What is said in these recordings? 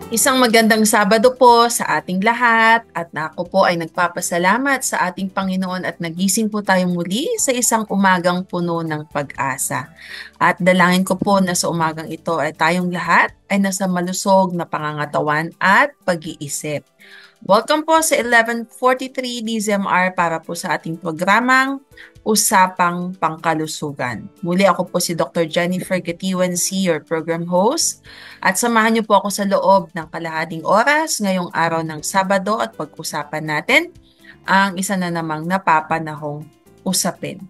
Isang magandang Sabado po sa ating lahat at ako po ay nagpapasalamat sa ating Panginoon at nagising po tayong muli sa isang umagang puno ng pag-asa. At dalangin ko po na sa umagang ito ay tayong lahat ay nasa malusog na pangangatawan at pag-iisip. Welcome po sa 11:43 DZMR para po sa ating programang Usapang Pangkalusugan. Muli ako po si Dr. Jennifer Gatiwan C., your program host. At samahan niyo po ako sa loob ng kalahating oras ngayong araw ng Sabado at pag-usapan natin ang isa na namang napapanahong usapin.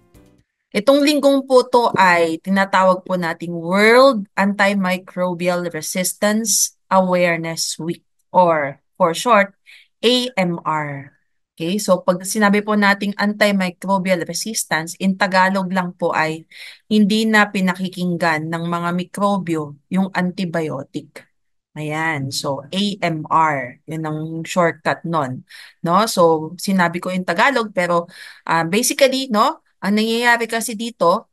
Itong linggong po to ay tinatawag po nating World Antimicrobial Resistance Awareness Week or for short, AMR. Okay, so pag sinabi po nating antimicrobial resistance, in Tagalog lang po ay hindi na pinakikinggan ng mga mikrobyo yung antibiotic. Ayan, so AMR, yun ang shortcut nun. No? So sinabi ko in Tagalog pero basically, no, ang nangyayari kasi dito,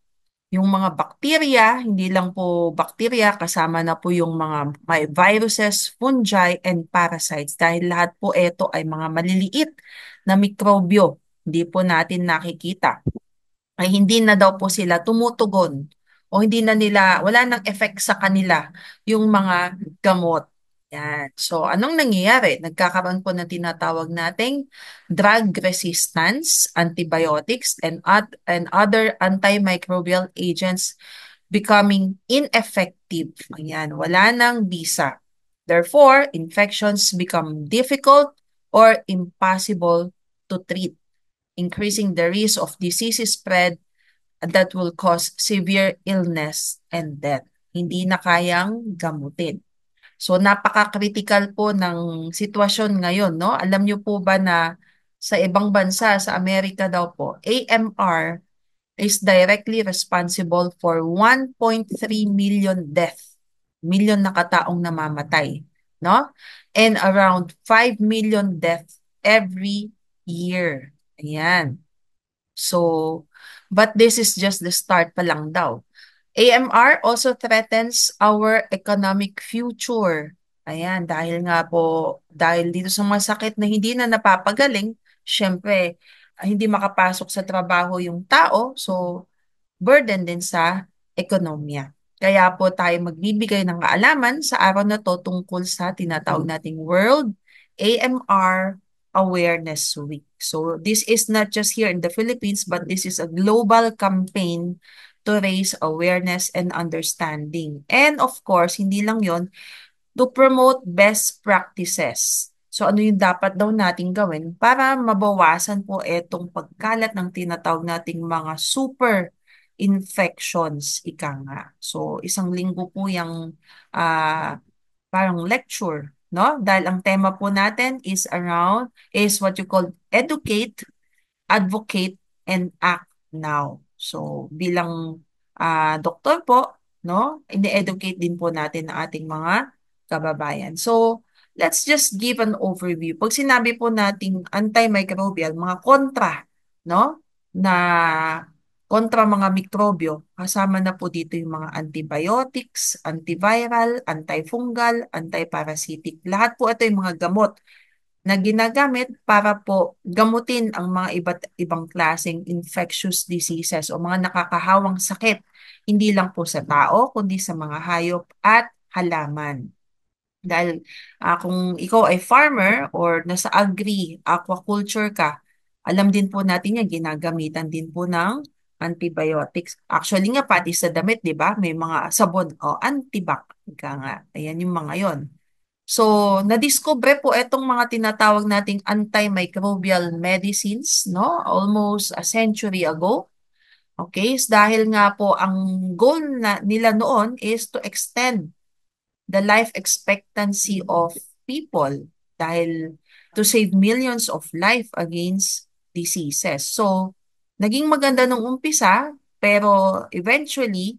yung mga bakterya, hindi lang po bakterya, kasama na po yung mga may viruses, fungi, and parasites. Dahil lahat po ito ay mga maliliit na mikrobyo. Hindi po natin nakikita. Ay hindi na daw po sila tumutugon o hindi na nila, wala nang effect sa kanila yung mga gamot. Yan. So, anong nangyayari? Nagkakaroon po ng tinatawag nating drug resistance, antibiotics, and other antimicrobial agents becoming ineffective. Ayan, wala nang bisa. Therefore, infections become difficult or impossible to treat, increasing the risk of disease spread that will cause severe illness and death. Hindi na kayang gamutin. So napaka-critical po ng sitwasyon ngayon, no? Alam niyo po ba na sa ibang bansa, sa Amerika daw po, AMR is directly responsible for 1.3 million death, million na kataong namamatay, no? And around 5 million death every year. Ayan. So, but this is just the start pa lang daw. AMR also threatens our economic future. Ayan, dahil nga po, dahil dito sa mga sakit na hindi na napapagaling, syempre, hindi makapasok sa trabaho yung tao, so burden din sa ekonomiya. Kaya po tayo magbibigay ng kaalaman sa araw na to tungkol sa tinatawag nating World AMR Awareness Week. So this is not just here in the Philippines, but this is a global campaign to raise awareness and understanding. And of course, hindi lang yon, to promote best practices. So ano yung dapat daw nating gawin para mabawasan po itong pagkalat ng tinatawag nating mga super infections, ika nga. So isang linggo po yung parang lecture, no? Dahil ang tema po natin is what you call educate, advocate, and act now. So bilang doktor po, no, ini-educate din po natin ang ating mga kababayan. So let's just give an overview. Pag sinabi po nating antimicrobial, mga kontra, no, na kontra mga mikrobyo, kasama na po dito yung mga antibiotics, antiviral, antifungal, antiparasitic. Lahat po ito yung mga gamot na ginagamit para po gamutin ang mga iba't ibang klaseng infectious diseases o mga nakakahawang sakit, hindi lang po sa tao, kundi sa mga hayop at halaman. Dahil kung ikaw ay farmer or nasa aquaculture ka, alam din po natin yan, ginagamitan din po ng antibiotics. Actually nga, pati sa damit, di ba? May mga sabon o antibac. Ika nga. Ayan yung mga yon. So, nadiskubre po itong mga tinatawag nating antimicrobial medicines, no? Almost a century ago. Okay? Dahil nga po ang goal nila noon is to extend the life expectancy of people dahil to save millions of life against diseases. So, naging maganda nung umpisa, pero eventually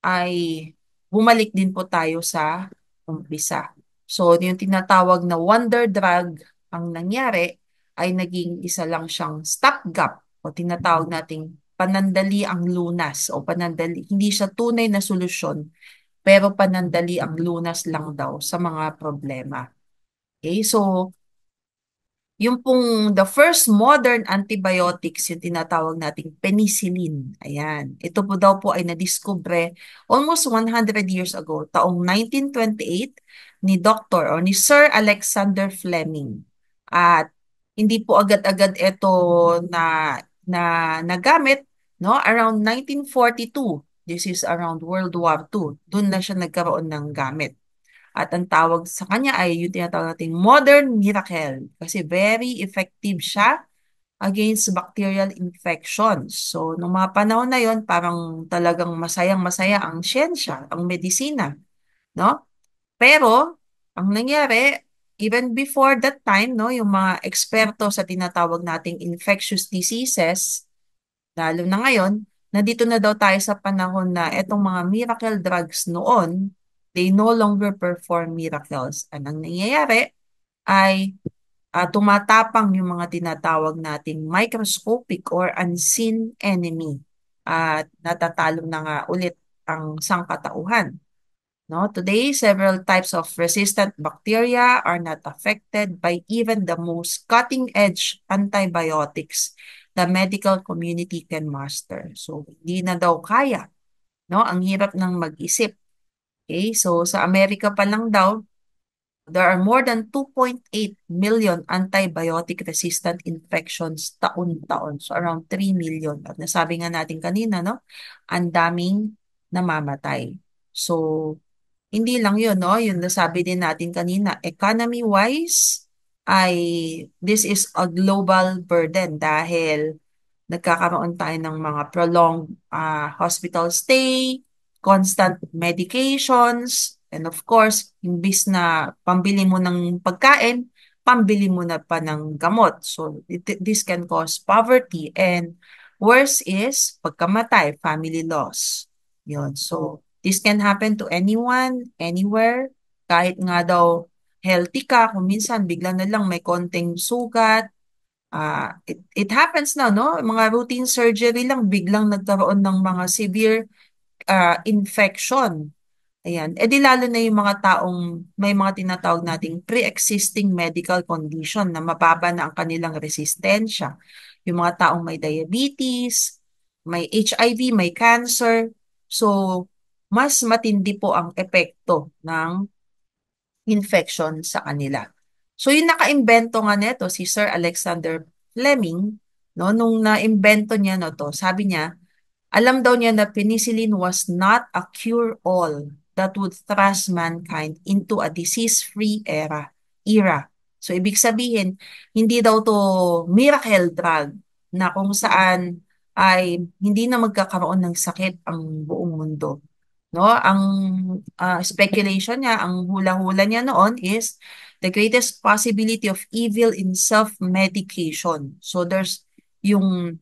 ay bumalik din po tayo sa umpisa. So, yung tinatawag na wonder drug ang nangyari ay naging isa lang siyang stopgap o tinatawag nating panandali ang lunas o panandali. Hindi siya tunay na solusyon pero panandali ang lunas lang daw sa mga problema. Okay, so yung pong the first modern antibiotics, yung tinatawag nating penicillin. Ayan. Ito po daw po ay nadiskubre almost 100 years ago, taong 1928 ni Dr. o ni Sir Alexander Fleming. At hindi po agad-agad ito na na nagamit, no? Around 1942. This is around World War II. Doon na siya nagkaroon ng gamit. At ang tawag sa kanya ay yung tinatawag nating modern miracle kasi very effective siya against bacterial infections. So, nung mga panahon na yon, parang talagang masayang-masaya ang siyensya, ang medisina, no? Pero, ang nangyari, even before that time, no, yung mga eksperto sa tinatawag nating infectious diseases, lalo na ngayon, nandito na daw tayo sa panahon na etong mga miracle drugs noon, they no longer perform miracles. Anong nangyayari ay tumatapang yung mga tinatawag nating microscopic or unseen enemy at natatalo na nga ulit ang sangkatauhan. No? Today, several types of resistant bacteria are not affected by even the most cutting-edge antibiotics the medical community can master. So, hindi na daw kaya. No? Ang hirap ng mag-isip. Okay? So, sa Amerika pa lang daw, there are more than 2.8 million antibiotic-resistant infections taon-taon. So, around 3 million. At nasabi nga natin kanina, no? Ang daming namamatay. So, hindi lang yun, no? Yung nasabi din natin kanina, economy-wise, ay this is a global burden dahil nagkakaroon tayo ng mga prolonged hospital stay, constant medications, and of course, imbis na pambili mo ng pagkain, pambili mo na pa ng gamot. So, this can cause poverty and worse is pagkamatay, family loss. Yun. So, this can happen to anyone, anywhere, kahit nga daw healthy ka, kung minsan bigla na lang may konting sugat, it happens now, no? Mga routine surgery lang, biglang nagkaroon ng mga severe infection. Ayan. E di lalo na yung mga taong may mga tinatawag nating pre-existing medical condition na mababa na ang kanilang resistensya. Yung mga taong may diabetes, may HIV, may cancer. So, mas matindi po ang epekto ng infection sa kanila. So yung nakaimbento nga nito, si Sir Alexander Fleming, no, nung naimbento niya no to, sabi niya, alam daw niya na penicillin was not a cure-all that would thrust mankind into a disease-free era. So ibig sabihin, hindi daw to miracle drug na kung saan ay hindi na magkakaroon ng sakit ang buong mundo. No, ang speculation niya, ang hula-hula niya noon is the greatest possibility of evil in self-medication. So there's yung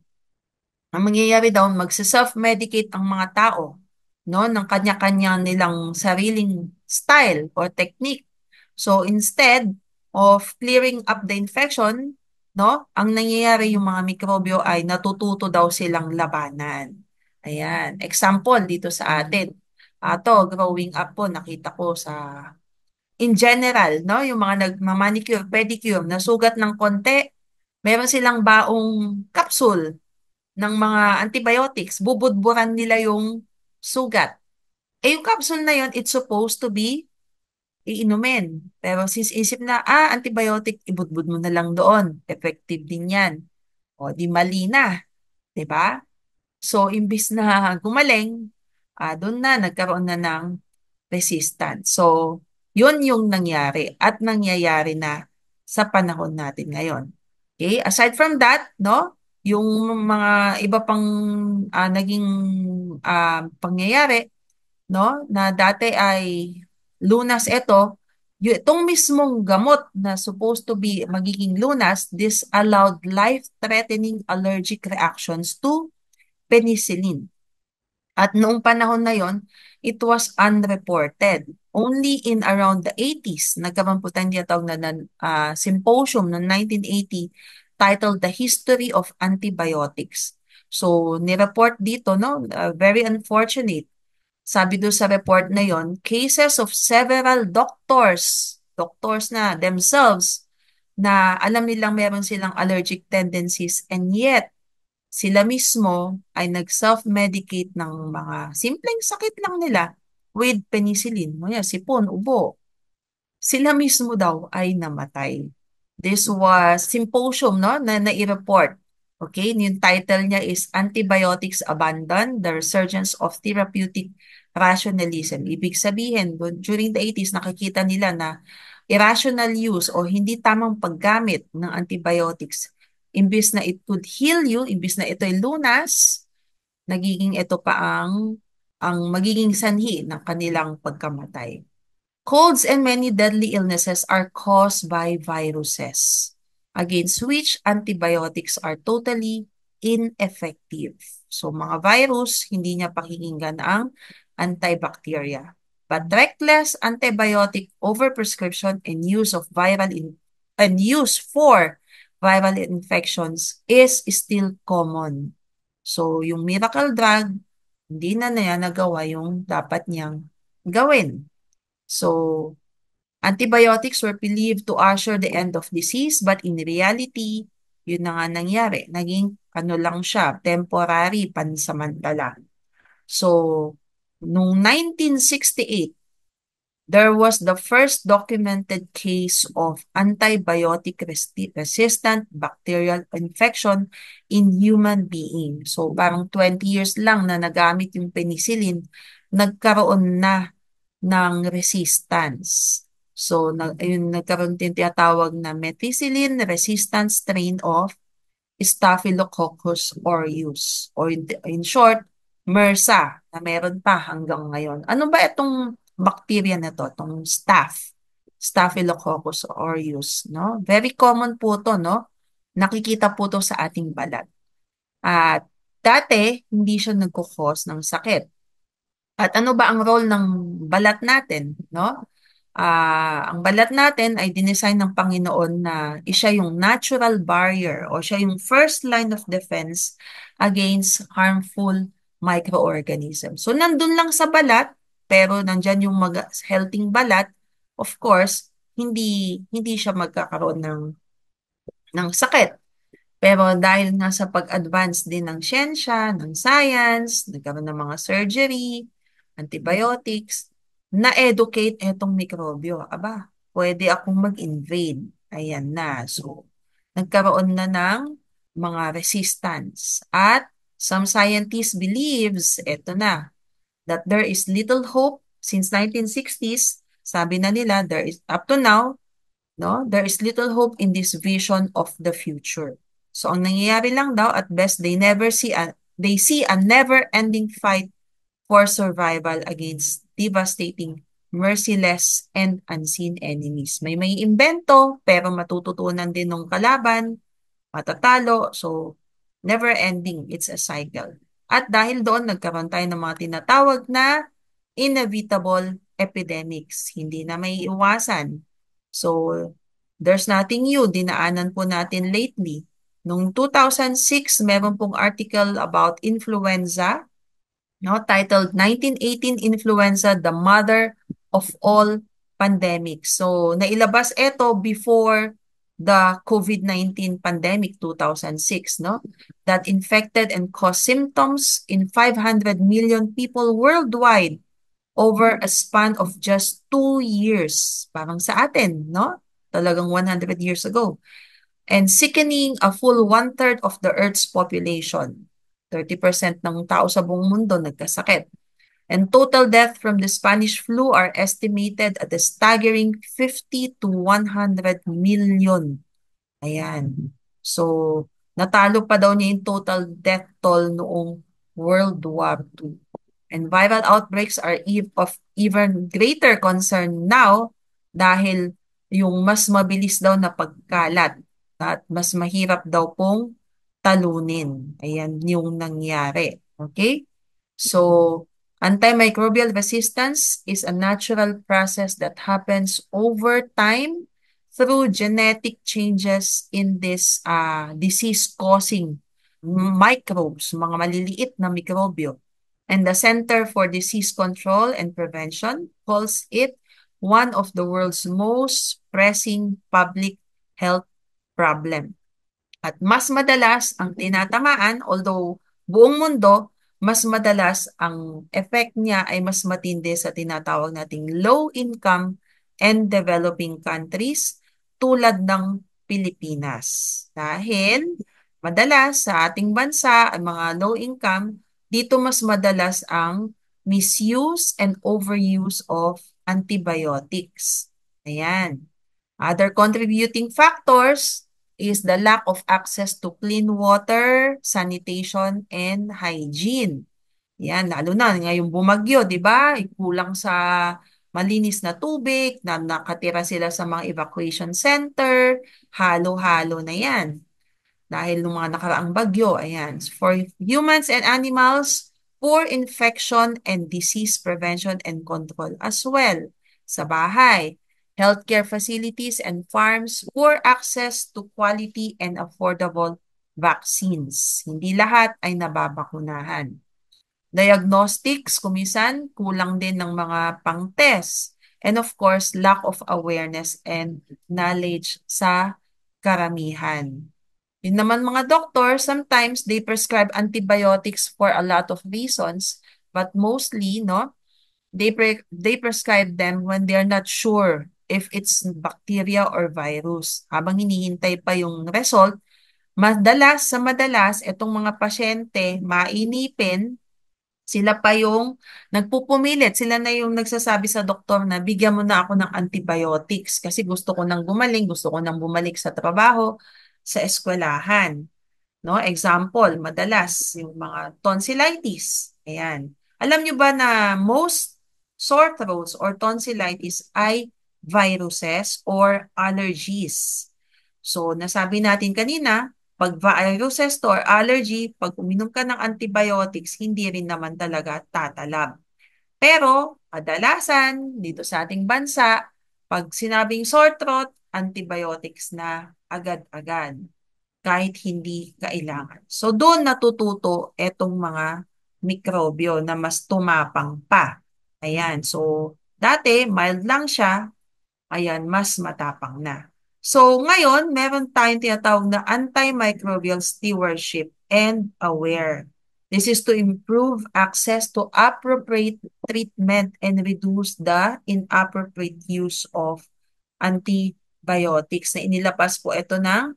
ang mangyayari daw, magse-self-medicate ang mga tao, no, ng kanya-kanya nilang sariling style or technique. So instead of clearing up the infection, no, ang nangyayari yung mga mikrobyo ay natututo daw silang labanan. Ayan, example dito sa atin. Ato, growing up po, nakita ko sa in general, no, yung mga nagmamanicure, pedicure, nasugat ng konti, meron silang baong capsule ng mga antibiotics, bubudburan nila yung sugat. Eh yung capsule na yun, it's supposed to be iinumin. Pero since isip na, antibiotic, ibudbud mo na lang doon. Effective din yan. O, di mali na. 'Di ba? So, imbis na gumaling, doon na, nagkaroon na ng resistance. So, yun yung nangyari at nangyayari na sa panahon natin ngayon. Okay? Aside from that, no, yung mga iba pang naging pangyayari, no, na dati ay lunas ito, itong mismong gamot na supposed to be magiging lunas, this allowed life-threatening allergic reactions to penicillin. At noong panahon na yon, it was unreported. Only in around the 80s, nagkaroon po tayong tinatawag na symposium noong 1980 titled The History of Antibiotics. So, nireport dito, no, very unfortunate. Sabi doon sa report na yon, cases of several doctors na themselves, na alam nilang meron silang allergic tendencies and yet sila mismo ay nag-self-medicate ng mga simpleng sakit lang nila with penicillin. Maya, sipon, ubo, sila mismo daw ay namatay. This was symposium, no, na nai-report. Okay, yung title niya is Antibiotics Abandon, the Resurgence of Therapeutic Rationalism. Ibig sabihin, during the 80s, nakikita nila na irrational use o hindi tamang paggamit ng antibiotics, imbis na it could heal you, imbis na ito'y lunas, nagiging ito pa ang magiging sanhi ng kanilang pagkamatay. Colds and many deadly illnesses are caused by viruses, against which antibiotics are totally ineffective. So mga virus, hindi niya pakikinggan ang antibacteria. But reckless antibiotic overprescription and use of and use for viral infections is still common. So yung miracle drug, hindi na niya nagawa yung dapat niyang gawin. So, antibiotics were believed to usher the end of disease, but in reality, yun na nga nangyari. Naging ano lang siya, temporary, pansamantala. So, noong 1968, there was the first documented case of antibiotic-resistant bacterial infection in human being. So, parang 20 years lang na nagamit yung penicillin, nagkaroon na ng resistance. So, ayun, nagkaroon din tinatawag na methicillin resistant strain of Staphylococcus aureus. Or in short, MRSA, na meron pa hanggang ngayon. Ano ba itong bacteria na to? Itong Staphylococcus aureus, no? Very common po to, no? Nakikita po to sa ating balat. At dati, hindi siya nagkukos ng sakit. At ano ba ang role ng balat natin, no? Ang balat natin ay dinesign ng Panginoon na siya yung natural barrier o siya yung first line of defense against harmful microorganisms. So nandun lang sa balat, pero nandyan yung healthy balat, of course, hindi siya magkakaroon ng sakit. Pero dahil nga sa pag-advance din ng siyensya, ng science, nagkaroon ng mga surgery, antibiotics, na-educate etong mikrobyo. Aba, pwede akong mag-invade. Ayan na. So, nagkaroon na ng mga resistance. At some scientists believes, eto na, that there is little hope since 1960s. Sabi na nila, there is up to now, no? There is little hope in this vision of the future. So ang nangyayari lang daw, at best they see a never-ending fight for survival against devastating, merciless, and unseen enemies. May imbento, pero matututunan din ng kalaban, matatalo. So, never ending. It's a cycle. At dahil doon, nagkaroon tayo ng mga tinatawag na inevitable epidemics. Hindi na may iwasan. So, there's nothing new. Dinaanan po natin lately. Noong 2006, meron pong article about influenza, no, titled 1918 Influenza, the Mother of All Pandemics. So, nailabas ito before the COVID-19 pandemic 2006, no? That infected and caused symptoms in 500 million people worldwide over a span of just 2 years. Parang sa atin, no? Talagang 100 years ago. And sickening a full one-third of the Earth's population. 30% ng tao sa buong mundo nagkasakit. And total death from the Spanish flu are estimated at a staggering 50 to 100 million. Ayan. So, natalo pa daw niya yung total death toll noong World War II. And viral outbreaks are of even greater concern now dahil yung mas mabilis daw na pagkalat at mas mahirap daw pong talunin. Ayan yung nangyari. Okay? So, antimicrobial resistance is a natural process that happens over time through genetic changes in this disease-causing microbes, mga maliliit na mikrobyo. And the Center for Disease Control and Prevention calls it one of the world's most pressing public health problem. At mas madalas ang tinatamaan, although buong mundo, mas madalas ang effect niya ay mas matindi sa tinatawag nating low income and developing countries tulad ng Pilipinas. Dahil madalas sa ating bansa, ang mga low income, dito mas madalas ang misuse and overuse of antibiotics. Ayan. Other contributing factors is the lack of access to clean water, sanitation, and hygiene. Yan, lalo na ngayong bumagyo, di ba? Kulang sa malinis na tubig, na nakatira sila sa mga evacuation center, halo-halo na yan. Dahil ng mga nakaraang bagyo, ayan. For humans and animals, poor infection and disease prevention and control as well. Sa bahay, healthcare facilities and farms, poor access to quality and affordable vaccines. Hindi lahat ay nababakunahan. Diagnostics, kumisan, kulang din ng mga pang-test. And of course, lack of awareness and knowledge sa karamihan. Yun naman mga doctor, sometimes they prescribe antibiotics for a lot of reasons, but mostly, no, they prescribe them when they're not sure if it's bacteria or virus. Habang hinihintay pa yung result, madalas, itong mga pasyente, mainipin, sila pa yung nagpupumilit. Sila na yung nagsasabi sa doktor na bigyan mo na ako ng antibiotics kasi gusto ko nang gumaling, gusto ko nang bumalik sa trabaho, sa eskwelahan. No? Example, madalas yung mga tonsillitis. Ayan. Alam nyo ba na most sore throats or tonsillitis ay viruses or allergies? So, nasabi natin kanina, pag viruses to or allergy, pag uminom ka ng antibiotics, hindi rin naman talaga tatalab. Pero, kadalasan, dito sa ating bansa, pag sinabing sore throat, antibiotics na agad-agad kahit hindi kailangan. So doon natututo etong mga mikrobyo na mas tumapang pa. Ayan, so dati mild lang siya, ayan, mas matapang na. So ngayon, meron tayong tinatawag na antimicrobial stewardship and aware. This is to improve access to appropriate treatment and reduce the inappropriate use of antibiotics na inilapas po ito ng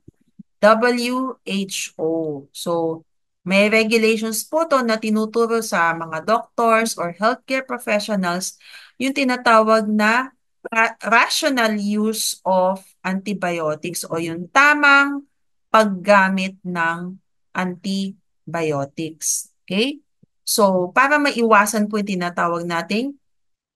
WHO. So, may regulations po to na tinuturo sa mga doctors or healthcare professionals yung tinatawag na rational use of antibiotics o yung tamang paggamit ng antibiotics. Okay? So, para maiwasan po yung tinatawag nating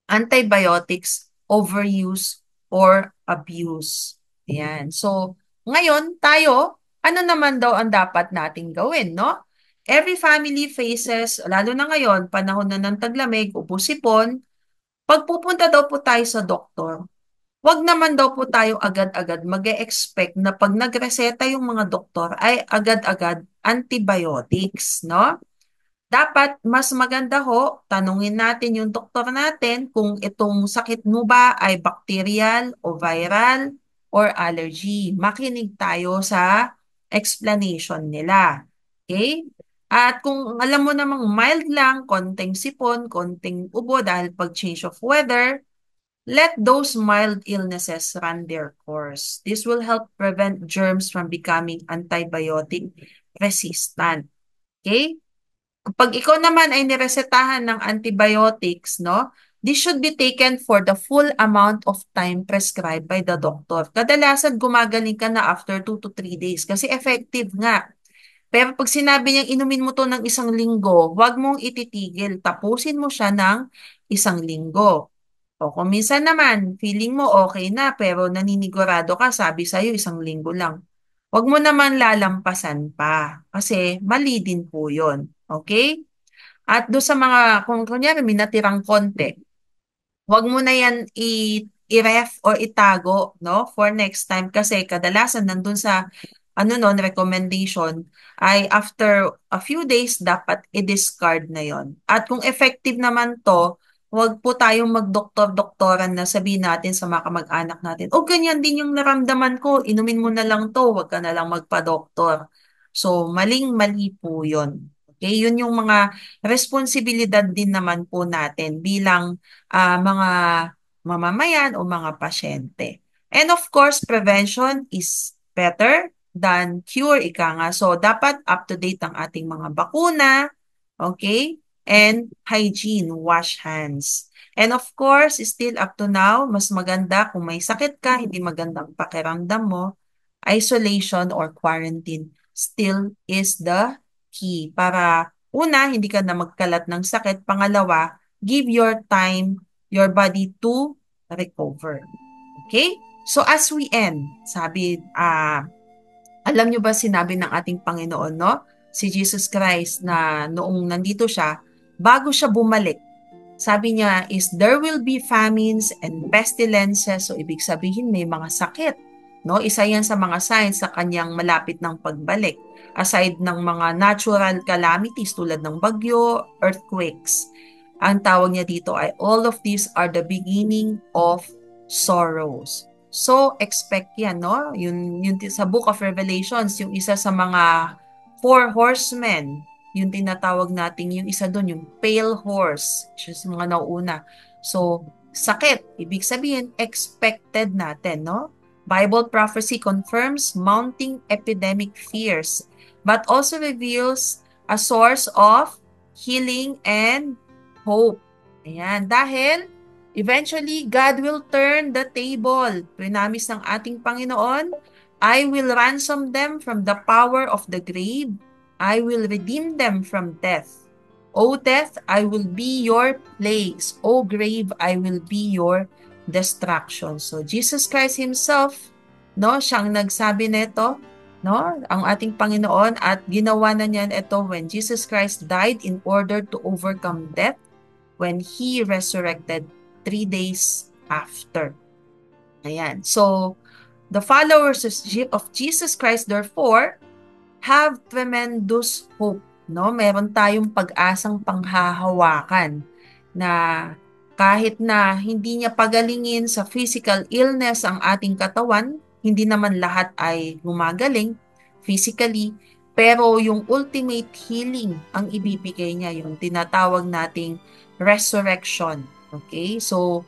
antibiotics overuse or abuse. Ayan. So, ngayon tayo, ano naman daw ang dapat nating gawin, no? Every family faces, lalo na ngayon, panahon na ng taglamig, ubo-sipon, pagpupunta daw po tayo sa doktor, wag naman daw po tayo agad-agad mag-expect na pag nagreseta yung mga doktor ay agad-agad antibiotics, no? Dapat mas maganda ho, tanungin natin yung doktor natin kung itong sakit mo ba ay bacterial o viral or allergy. Makinig tayo sa explanation nila. Okay? At kung alam mo namang mild lang, konting sipon, konting ubo dahil pag change of weather, let those mild illnesses run their course. This will help prevent germs from becoming antibiotic resistant. Okay? Kapag ikaw naman ay niresetahan ng antibiotics, no, this should be taken for the full amount of time prescribed by the doctor. Kadalasan gumagaling ka na after 2 to 3 days kasi effective nga. Pero pag sinabi niyang inumin mo to ng isang linggo, huwag mong ititigil. Tapusin mo siya ng isang linggo. O kung minsan naman, feeling mo okay na pero naninigurado ka, sabi sa'yo isang linggo lang. Huwag mo naman lalampasan pa kasi mali din po yun. Okay? At do sa mga, kung kunyari may natirang konti, huwag mo na yan i-ref or itago, no? For next time kasi kadalasan nandun sa recommendation ay after a few days dapat i-discard na yon. At kung effective naman to, huwag po tayong magdoktor-doktoran na sabihin natin sa mga kamag-anak natin, o ganyan din yung naramdaman ko, inumin mo na lang to, huwag ka na lang magpa-doktor. So, maling-mali po yun. Okay, yun yung mga responsibilidad din naman po natin bilang mga mamamayan o mga pasyente. And of course, prevention is better than cure, ika nga. So, dapat up-to-date ang ating mga bakuna, okay? And hygiene, wash hands. And of course, still up to now, mas maganda kung may sakit ka, hindi magandang pakiramdam mo, isolation or quarantine still is the key. Para una, hindi ka na magkalat ng sakit. Pangalawa, give your time, your body to recover. Okay? So as we end, sabi, alam nyo ba sinabi ng ating Panginoon, no? Si Jesus Christ na noong nandito siya, bago siya bumalik, sabi niya is there will be famines and pestilences. So ibig sabihin may mga sakit. No? Isa yan sa mga signs sa kanyang malapit ng pagbalik. Aside ng mga natural calamities tulad ng bagyo, earthquakes. Ang tawag niya dito ay all of these are the beginning of sorrows. So expect yan, no? Yun sa Book of Revelations, yung isa sa mga four horsemen, yung tinatawag natin, yung isa doon, yung pale horse, which is mga nauuna. So, sakit, ibig sabihin, expected natin, no? Bible prophecy confirms mounting epidemic fears, but also reveals a source of healing and hope. Ayan, dahil eventually, God will turn the table. Prinamis ng ating Panginoon, I will ransom them from the power of the grave. I will redeem them from death. O death, I will be your place. O grave, I will be your destruction. So Jesus Christ himself, no, siyang nagsabi nito, no, ang ating Panginoon, at ginawa na niya ito when Jesus Christ died in order to overcome death when he resurrected 3 days after. Ayan. So the followers of Jesus Christ therefore have tremendous hope, no? Meron tayong pag-asang panghahawakan na kahit na hindi niya pagalingin sa physical illness ang ating katawan, hindi naman lahat ay gumagaling physically, pero yung ultimate healing ang ibibigay niya, yung tinatawag nating resurrection. Okay? So,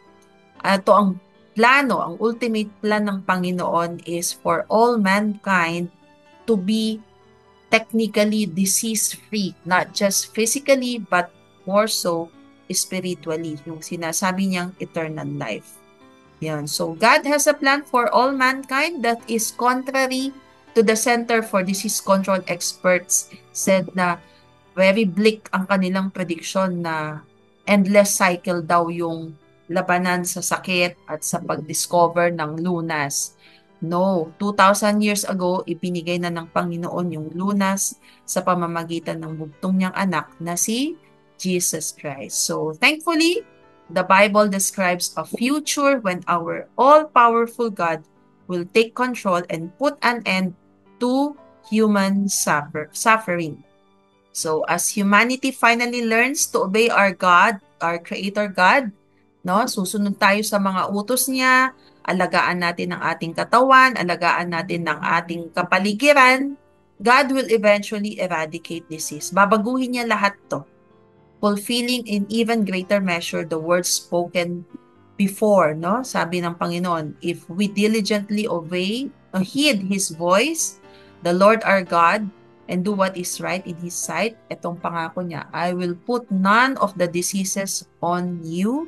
ito ang plano, ang ultimate plan ng Panginoon is for all mankind to be technically disease-free, not just physically but more so spiritually, yung sinasabi niyang eternal life. Yan. So God has a plan for all mankind that is contrary to the Center for Disease Control experts said na very bleak ang kanilang prediction na endless cycle daw yung labanan sa sakit at sa pag-discover ng lunas. No, 2,000 years ago, ibinigay na ng Panginoon yung lunas sa pamamagitan ng bugtong niyang anak na si Jesus Christ. So, thankfully, the Bible describes a future when our all-powerful God will take control and put an end to human suffering. So, as humanity finally learns to obey our God, our Creator God, no, susunod tayo sa mga utos niya, alagaan natin ang ating katawan, alagaan natin ang ating kapaligiran, God will eventually eradicate disease. Babaguhin niya lahat to, fulfilling in even greater measure the words spoken before, no? Sabi ng Panginoon, if we diligently heed His voice, the Lord our God, and do what is right in His sight, etong pangako niya, I will put none of the diseases on you,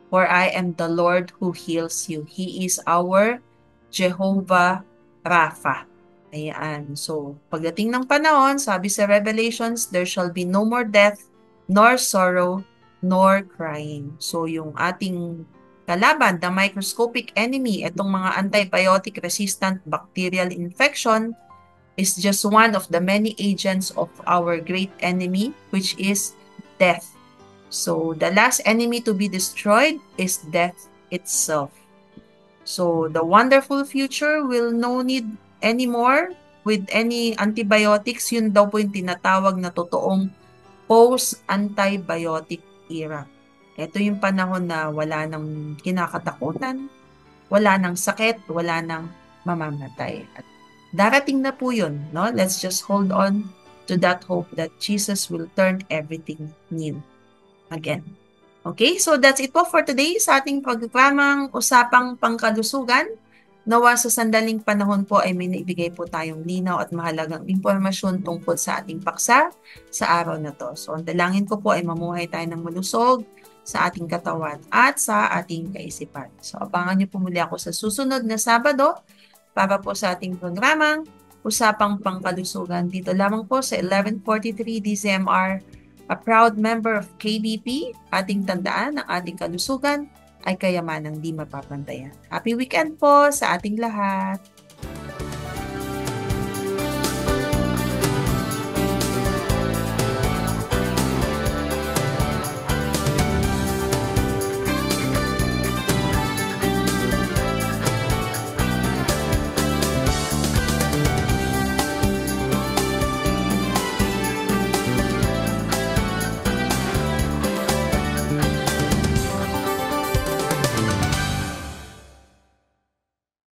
for I am the Lord who heals you. He is our Jehovah Rapha. Ayan. So, pagdating ng panahon, sabi sa Revelations, there shall be no more death, nor sorrow, nor crying. So, yung ating kalaban, the microscopic enemy, itong mga antibiotic-resistant bacterial infection, is just one of the many agents of our great enemy, which is death. So, the last enemy to be destroyed is death itself. So, the wonderful future will no need anymore with any antibiotics, yun daw po yung tinatawag na totoong post-antibiotic era. Ito yung panahon na wala nang kinakatakutan, wala nang sakit, wala nang mamamatay. At darating na po yun, no? Let's just hold on to that hope that Jesus will turn everything new again. Okay, so that's it po for today sa ating programang Usapang Pangkalusugan. Nawa sa sandaling panahon po ay may naibigay po tayong linaw at mahalagang impormasyon tungkol sa ating paksa sa araw na to. So, ang dalangin ko po ay mamuhay tayo ng malusog sa ating katawan at sa ating kaisipan. So, abangan niyo po muli ako sa susunod na Sabado para po sa ating programang Usapang Pangkalusugan. Dito lamang po sa 1143 DZMR, a proud member of KBP. Ating tandaan, ang ating kalusugan ay kayamanang di mapapantayan. Happy weekend po sa ating lahat!